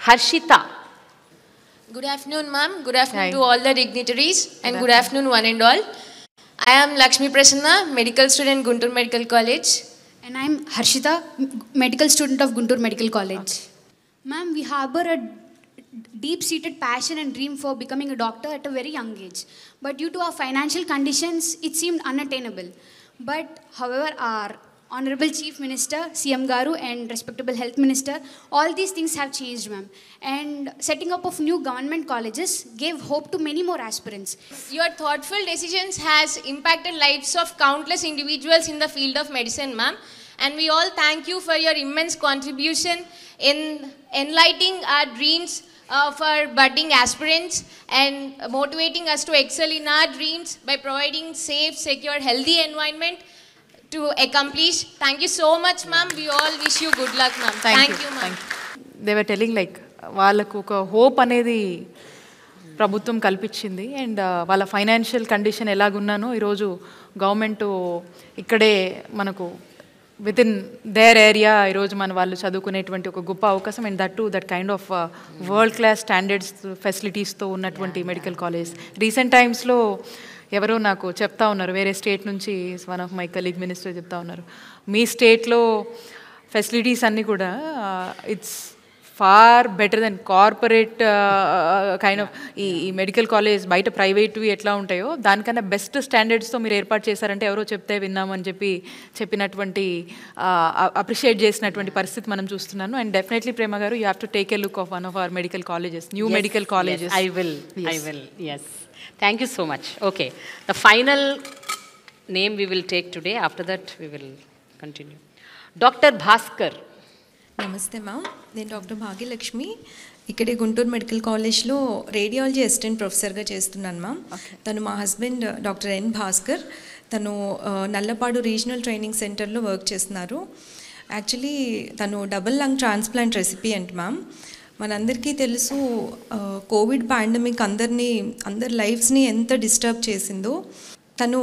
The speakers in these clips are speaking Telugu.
Harshita. Good afternoon, ma'am. Good afternoon to all the dignitaries and good afternoon one and all. I am Lakshmi Prasanna, medical student, Guntur Medical College. And I am Harshita, medical student of Guntur Medical College. Ma'am, we harbor a deep-seated passion and dream for becoming a doctor at a very young age. But due to our financial conditions, it seemed unattainable. But however, our Honorable Chief Minister, CM Garu, and respectable Health Minister, all these things have changed, ma'am. And setting up of new government colleges gave hope to many more aspirants. Your thoughtful decisions has impacted lives of countless individuals in the field of medicine, ma'am. And we all thank you for your immense contribution in enlightening our dreams of our budding aspirants and motivating us to excel in our dreams by providing safe, secure, healthy environment to accomplish. Thank you so much, ma'am. We all wish you good luck, ma'am. Thank you, ma'am. They were telling like వాళ్ళకు ఒక హోప్ అనేది ప్రభుత్వం కల్పించింది అండ్ వాళ్ళ ఫైనాన్షియల్ కండిషన్ ఎలాగున్నానో ఈరోజు గవర్నమెంట్ ఇక్కడే మనకు విత్ ఇన్ దేర్ ఏరియా ఈరోజు మన వాళ్ళు చదువుకునేటువంటి ఒక గొప్ప అవకాశం and that kind of world class standards ఫెసిలిటీస్తో ఉన్నటువంటి మెడికల్ కాలేజ్. రీసెంట్ టైమ్స్లో ఎవరో నాకు చెప్తా ఉన్నారు, వేరే స్టేట్ నుంచి one of my colleague minister చెప్తా ఉన్నారు, మీ స్టేట్లో ఫెసిలిటీస్ అన్నీ కూడా it's far better than corporate kind of ఈ మెడికల్ కాలేజ్ బయట ప్రైవేట్వి ఎట్లా ఉంటాయో దానికన్నా బెస్ట్ స్టాండర్డ్స్తో మీరు ఏర్పాటు చేశారంటే ఎవరో చెప్తే విన్నామని చెప్పినటువంటి అప్రిషియేట్ చేసినటువంటి పరిస్థితి మనం చూస్తున్నాను. అండ్ డెఫినెట్లీ ప్రేమ గారు you have to take a look of one of our medical colleges, new medical colleges. I will, yes. Thank you so much. Okay, the final name we will take today, after that we will continue. Dr. Bhaskar. నమస్తే మ్యామ్, నేను డాక్టర్ భాగ్యలక్ష్మి, ఇక్కడే గుంటూరు మెడికల్ కాలేజ్లో రేడియాలజీ అసిస్టెంట్ ప్రొఫెసర్గా చేస్తున్నాను మ్యామ్. తను మా హస్బెండ్ డాక్టర్ ఎన్ భాస్కర్, తను నల్లపాడు రీజనల్ ట్రైనింగ్ సెంటర్లో వర్క్ చేస్తున్నారు. యాక్చువల్లీ తను double lung transplant recipient ma'am. మనందరికీ తెలుసు కోవిడ్ పాండమిక్ అందరి లైఫ్స్ని ఎంత డిస్టర్బ్ చేసిందో. తను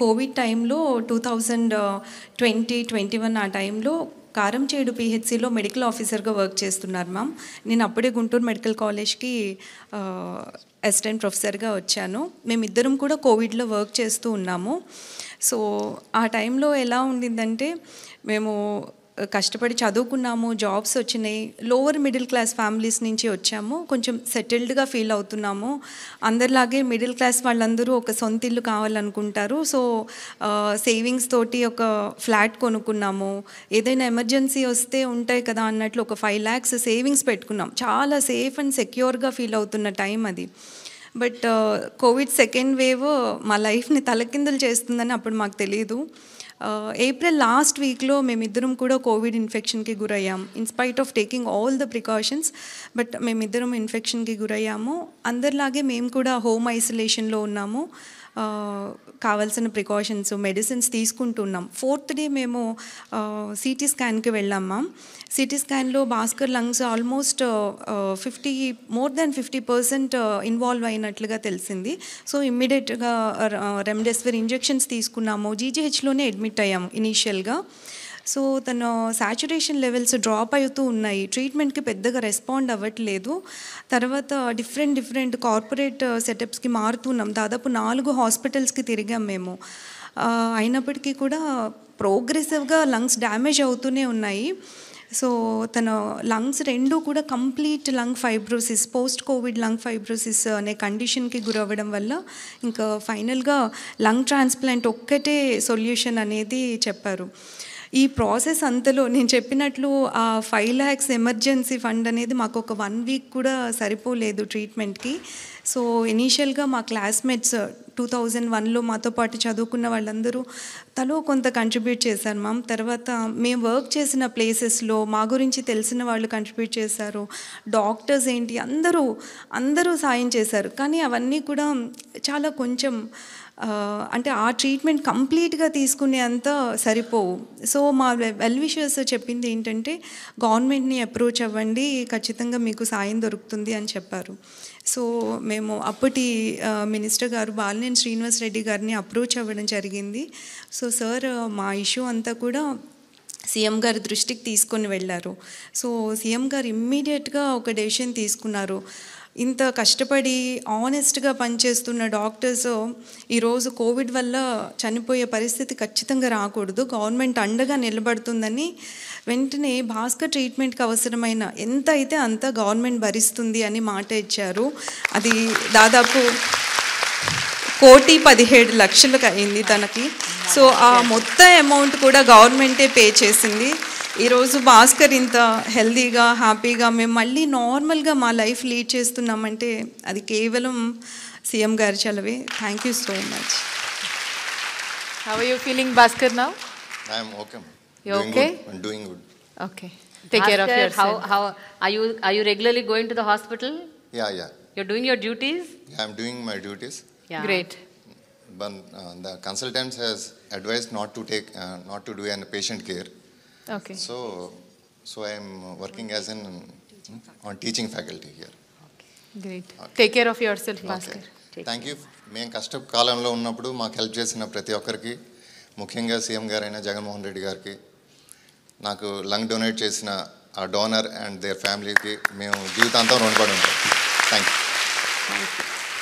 కోవిడ్ టైంలో 2020-21 ఆ టైంలో కారంచేడు పిహెచ్సిలో మెడికల్ ఆఫీసర్గా వర్క్ చేస్తున్నారు మ్యామ్. నేను అప్పుడే గుంటూరు మెడికల్ కాలేజ్కి అసిస్టెంట్ ప్రొఫెసర్గా వచ్చాను. మేమిద్దరం కూడా కోవిడ్లో వర్క్ చేస్తూ ఉన్నాము. సో ఆ టైంలో ఎలా ఉండిందంటే, మేము కష్టపడి చదువుకున్నాము, జాబ్స్ వచ్చినాయి, లోవర్ మిడిల్ క్లాస్ ఫ్యామిలీస్ నుంచి వచ్చాము, కొంచెం సెటిల్డ్గా ఫీల్ అవుతున్నాము. అందరిలాగే మిడిల్ క్లాస్ వాళ్ళందరూ ఒక సొంత ఇల్లు కావాలనుకుంటారు. సో సేవింగ్స్ తోటి ఒక ఫ్లాట్ కొనుక్కున్నాము. ఏదైనా ఎమర్జెన్సీ వస్తే ఉంటాయి కదా అన్నట్లు ఒక 5 lakhs సేవింగ్స్ పెట్టుకున్నాం. చాలా సేఫ్ అండ్ సెక్యూర్గా ఫీల్ అవుతున్న టైం అది. బట్ కోవిడ్ సెకండ్ వేవ్ మా లైఫ్ని తలకిందులు చేస్తుందని అప్పుడు మాకు తెలియదు. ఏప్రిల్ లాస్ట్ వీక్లో మేమిద్దరం కూడా కోవిడ్ ఇన్ఫెక్షన్కి గురయ్యాము. In spite of taking all the precautions, but మేమిద్దరం ఇన్ఫెక్షన్కి గురయ్యాము. అందరిలాగే మేము కూడా హోమ్ ఐసోలేషన్లో ఉన్నాము. కావాల్సిన ప్రికాషన్స్, మెడిసిన్స్ తీసుకుంటున్నాం. 4th డే మేము సిటీ స్కాన్కి వెళ్ళాం మ్యామ్. సిటీ స్కాన్లో Bhaskar lungs almost more than 50% involve అయినట్లుగా తెలిసింది. సో ఇమ్మీడియట్గా రెమ్డెసివిర్ ఇంజెక్షన్స్ తీసుకున్నాము. జీజీహెచ్లోనే అడ్మిట్ అయ్యాము ఇనీషియల్గా. సో తన సాచురేషన్ లెవెల్స్ డ్రాప్ అవుతూ ఉన్నాయి, ట్రీట్మెంట్కి పెద్దగా రెస్పాండ్ అవ్వట్లేదు. తర్వాత డిఫరెంట్ కార్పొరేట్ సెటప్స్కి మారుతున్నాం. దాదాపు 4 హాస్పిటల్స్కి తిరిగాం మేము. అయినప్పటికీ కూడా ప్రోగ్రెసివ్గా లంగ్స్ డ్యామేజ్ అవుతూనే ఉన్నాయి. సో తన లంగ్స్ 2 కూడా complete lung fibrosis, post Covid lung fibrosis అనే కండిషన్కి గురవ్వడం వల్ల ఇంకా ఫైనల్గా లంగ్ ట్రాన్స్ప్లాంట్ ఒక్కటే సొల్యూషన్ అనేది చెప్పారు. ఈ ప్రాసెస్ అంతలో నేను చెప్పినట్లు ఆ 5 lakhs ఎమర్జెన్సీ ఫండ్ అనేది మాకు ఒక 1 week కూడా సరిపోలేదు ట్రీట్మెంట్కి. సో ఇనీషియల్గా మా క్లాస్మేట్స్ 2001లో మాతో పాటు చదువుకున్న వాళ్ళందరూ తలో కొంత కంట్రిబ్యూట్ చేశారు మ్యామ్. తర్వాత మేము వర్క్ చేసిన ప్లేసెస్లో మా గురించి తెలిసిన వాళ్ళు కంట్రిబ్యూట్ చేశారు. డాక్టర్స్ ఏంటి అందరూ సాయం చేశారు. కానీ అవన్నీ కూడా చాలా కొంచెం అంటే ఆ ట్రీట్మెంట్ కంప్లీట్గా తీసుకునే అంత సరిపోవు. సో మా వెల్ విషర్స్ చెప్పింది ఏంటంటే, గవర్నమెంట్ని అప్రోచ్ అవ్వండి, ఖచ్చితంగా మీకు సాయం దొరుకుతుంది అని చెప్పారు. సో మేము అప్పటి మినిస్టర్ గారు బాలినేని శ్రీనివాస్ రెడ్డి గారిని అప్రోచ్ అవ్వడం జరిగింది. సో సార్ మా ఇష్యూ అంతా కూడా సీఎం గారి దృష్టికి తీసుకొని వెళ్ళారు. సో సీఎం గారు ఇమ్మీడియట్గా ఒక డెసిషన్ తీసుకున్నారు. ఇంత కష్టపడి ఆనెస్ట్గా పనిచేస్తున్న డాక్టర్స్ ఈరోజు కోవిడ్ వల్ల చనిపోయే పరిస్థితి ఖచ్చితంగా రాకూడదు, గవర్నమెంట్ అండగా నిలబడుతుందని వెంటనే భాస్కర్ ట్రీట్మెంట్కి అవసరమైన ఎంత అయితే అంత గవర్నమెంట్ భరిస్తుంది అని మాట ఇచ్చారు. అది దాదాపు 1,17,00,000 అయింది తనకి. సో ఆ మొత్తం అమౌంట్ కూడా గవర్నమెంటే పే చేసింది. ఈరోజు భాస్కర్ ఇంత హెల్దీగా హ్యాపీగా మేము మళ్ళీ నార్మల్గా మా లైఫ్ లీడ్ చేస్తున్నామంటే అది కేవలం సీఎం గారి చలవే. Thank you so much. How are you feeling Bhaskar now? I am okay. You okay? I'm doing good. Okay. Take care of Bhaskar, yourself. how are you regularly going to the hospital? Yeah. You're doing your duties? Yeah, I'm doing my duties. Yeah. Great. But the consultant has advised not to do any patient care. Okay. So I am working as on teaching faculty here. Great. Take care of yourself, Bhaskar. Thank you. మేము కష్టకాలంలో ఉన్నప్పుడు మాకు హెల్ప్ చేసిన ప్రతి ఒక్కరికి, ముఖ్యంగా సీఎం గారైన జగన్మోహన్ రెడ్డి గారికి, నాకు లంగ్ డొనేట్ చేసిన ఆ డోనర్ అండ్ దేర్ ఫ్యామిలీకి మేము జీవితాంతం రుణపడి ఉంటాం. Thank you.